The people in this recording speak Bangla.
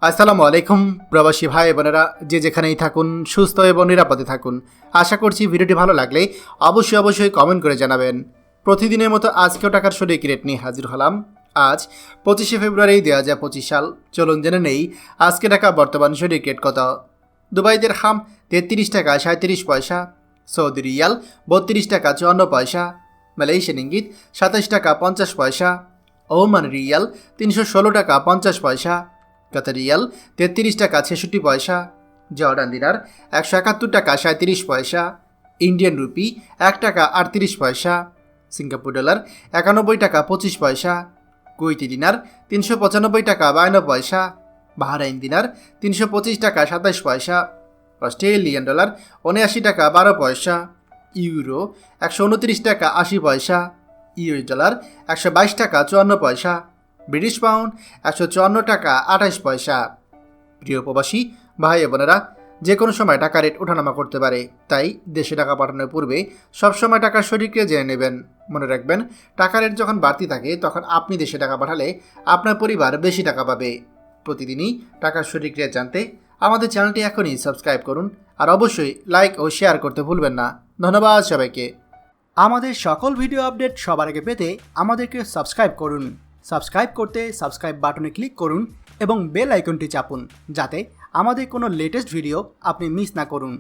আসসালামু আলাইকুম প্রবাসী ভাই বোনেরা, যে যেখানেই থাকুন সুস্থ এবং নিরাপদে থাকুন। আশা করছি ভিডিওটি ভালো লাগলে অবশ্যই কমেন্ট করে জানাবেন। প্রতিদিনের মতো আজকেও টাকার সঠিক রেট নিয়ে হাজির হলাম। আজ 25শে ফেব্রুয়ারি 2025 সাল। চলুন জেনে নেই আজকে টাকা বর্তমান সঠিক রেট কত। দুবাই দিরহাম 33 টাকা 37 পয়সা, সৌদি রিয়াল 32 টাকা 54 পয়সা, মালয়েশিয়ান ইঙ্গিত 27 টাকা 50 পয়সা, ওমান রিয়াল 316 টাকা 50 পয়সা, কাতার রিয়াল 33 টাকা 66 পয়সা, জর্ডান দিনার 171 টাকা 37 পয়সা, ইন্ডিয়ান রুপি 1 টাকা 38 পয়সা, সিঙ্গাপুর ডলার 91 টাকা 25 পয়সা, কুয়েতি দিনার 395 টাকা 52 পয়সা, বাহরাইন দিনার 325 টাকা 27 পয়সা, অস্ট্রেলিয়ান ডলার 79 টাকা 12 পয়সা, ইউরো 129 টাকা 80 পয়সা, ইউএস ডলার 122 টাকা 54 পয়সা, ব্রিটিশ পাউন্ড 154 টাকা 28 পয়সা। প্রিয় প্রবাসী ভাই বোনেরা, যে কোনো সময় টাকা রেট ওঠানামা করতে পারে, তাই দেশে টাকা পাঠানোর পূর্বে সবসময় টাকার সঠিক রেট জেনে নেবেন। মনে রাখবেন, টাকা রেট যখন বাড়তি থাকে তখন আপনি দেশে টাকা পাঠালে আপনার পরিবার বেশি টাকা পাবে। প্রতিদিনই টাকার সঠিক রেট জানতে আমাদের চ্যানেলটি এখনই সাবস্ক্রাইব করুন, আর অবশ্যই লাইক ও শেয়ার করতে ভুলবেন না। ধন্যবাদ সবাইকে। আমাদের সকল ভিডিও আপডেট সবার আগে পেতে আমাদেরকে সাবস্ক্রাইব করুন। সাবস্ক্রাইব করতে সাবস্ক্রাইব বাটনে ক্লিক করুন এবং বেল আইকনটি চাপুন, যাতে আমাদের কোনো লেটেস্ট ভিডিও আপনি মিস না করুন।